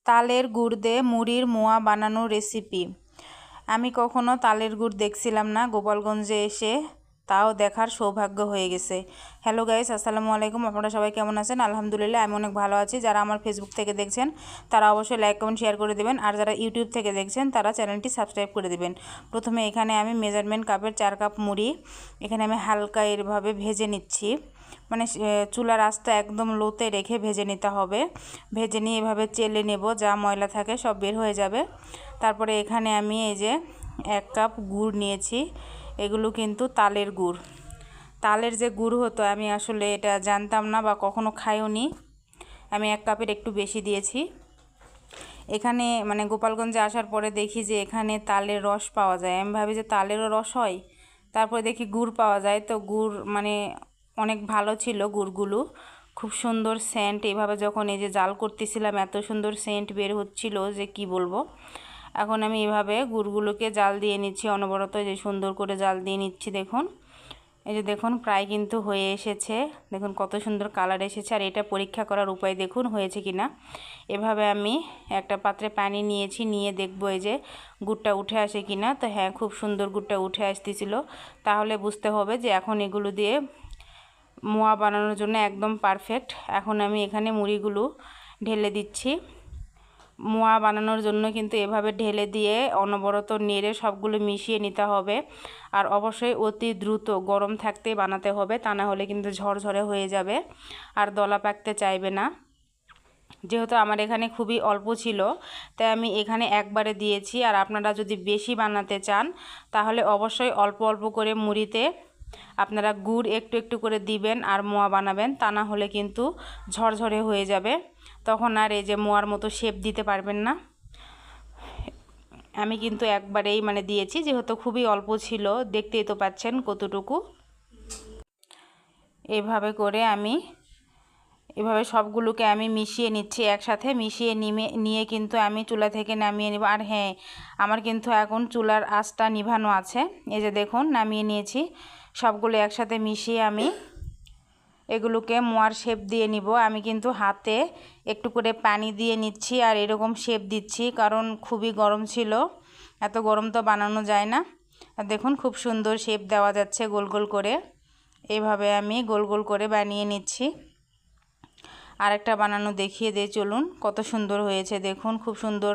তালের গুড় দিয়ে মুড়ির মোয়া বানানোর রেসিপি। আমি কখনো তালের গুড় দেখছিলাম না, গোপালগঞ্জে এসে তাও দেখার সৌভাগ্য হয়ে গেছে। হ্যালো গাইস, আসসালামু আলাইকুম। আপনারা সবাই কেমন আছেন? আলহামদুলিল্লাহ, আমি অনেক ভালো আছি। যারা আমার ফেসবুক থেকে দেখছেন তারা অবশ্যই লাইক কমেন্ট শেয়ার করে দেবেন, আর যারা ইউটিউব থেকে দেখছেন তারা চ্যানেলটি সাবস্ক্রাইব করে দেবেন। প্রথমে এখানে আমি মেজারমেন্ট কাপের 4 কাপ মুড়ি এখানে আমি হালকা এরভাবে ভেজে নিচ্ছি। মানে চুলার আঁচটা একদম লোতে রেখে ভেজে নিতে হবে। ভেজে নিয়ে এভাবে চেলে নেব, যা ময়লা থাকে সব বের হয়ে যাবে। তারপরে এখানে আমি এই যে 1 কাপ গুড় নিয়েছি। এগুলো কিন্তু তালের গুড়। তালের যে গুড় হতো আমি আসলে এটা জানতাম না বা কখনো খাইওনি। আমি 1 কাপের একটু বেশি দিয়েছি। এখানে মানে গোপালগঞ্জে আসার পরে দেখি যে এখানে তালের রস পাওয়া যায়। আমি ভাবি যে তালেরও রস হয়, তারপরে দেখি গুড় পাওয়া যায়। তো গুড় মানে অনেক ভালো ছিল গুড়গুলো, খুব সুন্দর সেন্ট। এইভাবে যখন এই যে জাল করতেছিলাম এত সুন্দর সেন্ট বের হচ্ছিল যে কি বলবো। এখন আমি এভাবে গুড়গুলোকে জাল দিয়ে নিচ্ছি অনবরত, যে সুন্দর করে জাল দিয়ে নিচ্ছি। দেখুন, এই যে দেখুন প্রায় কিন্তু হয়ে এসেছে। দেখুন কত সুন্দর কালার এসেছে। আর এটা পরীক্ষা করার উপায় দেখুন হয়েছে কিনা। এভাবে আমি একটা পাত্রে পানি নিয়েছি, নিয়ে দেখবো এই যে গুড়টা উঠে আসে কিনা। তো হ্যাঁ, খুব সুন্দর গুড়টা উঠে আসতেছিল। তাহলে বুঝতে হবে যে এখন এগুলো দিয়ে মোয়া বানানোর জন্য একদম পারফেক্ট। এখন আমি এখানে মুড়িগুলো ঢেলে দিচ্ছি। মোয়া বানানোর জন্য কিন্তু এভাবে ঢেলে দিয়ে অনবরত নেড়ে সবগুলো মিশিয়ে নিতে হবে। আর অবশ্যই অতি দ্রুত গরম থাকতে বানাতে হবে, তা না হলে কিন্তু ঝরঝরে হয়ে যাবে আর দলা পাকতে চাইবে না। যেহেতু আমার এখানে খুবই অল্প ছিল, তাই আমি এখানে একবারে দিয়েছি। আর আপনারা যদি বেশি বানাতে চান তাহলে অবশ্যই অল্প অল্প করে মুড়িতে আপনারা গুড় একটু একটু করে দিবেন আর মোয়া বানাবেন, তা না হলে কিন্তু ঝরঝরে হয়ে যাবে। তখন আর এই যে মোয়ার মতো শেপ দিতে পারবেন না। আমি কিন্তু একবারেই মানে দিয়েছি, যেহেতু খুবই অল্প ছিল। দেখতেই তো পাচ্ছেন কতটুকু। এভাবে করে আমি এভাবে সবগুলোকে আমি মিশিয়ে নিচ্ছি, একসাথে মিশিয়ে নিয়ে কিন্তু আমি চুলা থেকে নামিয়ে নেব। আর হ্যাঁ, আমার কিন্তু এখন চুলার আঁচটা নিভানো আছে। এই যে দেখুন নামিয়ে নিয়েছি। সবগুলো একসাথে মিশিয়ে আমি এগুলোকে মোয়ার শেপ দিয়ে নিব। আমি কিন্তু হাতে একটু করে পানি দিয়ে নিচ্ছি আর এরকম শেপ দিচ্ছি, কারণ খুবই গরম ছিল। এত গরম তো বানানো যায় না। আর দেখুন খুব সুন্দর শেপ দেওয়া যাচ্ছে গোল গোল করে। এইভাবে আমি গোল গোল করে বানিয়ে নিচ্ছি। আরেকটা বানানো দেখিয়ে দিয়ে চলুন, কত সুন্দর হয়েছে দেখুন। খুব সুন্দর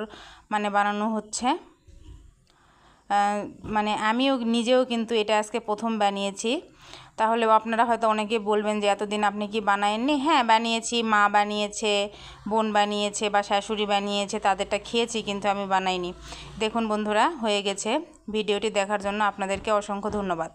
মানে বানানো হচ্ছে। মানে আমিও নিজেও কিন্তু এটা আজকে প্রথম বানিয়েছি। তাহলেও আপনারা হয়তো অনেকে বলবেন যে এতদিন আপনি কি বানায়েননি? হ্যাঁ, বানিয়েছি। মা বানিয়েছে, বোন বানিয়েছে বা শাশুড়ি বানিয়েছে, তাদেরটা খেয়েছি, কিন্তু আমি বানাইনি। দেখুন বন্ধুরা, হয়ে গেছে। ভিডিওটি দেখার জন্য আপনাদেরকে অসংখ্য ধন্যবাদ।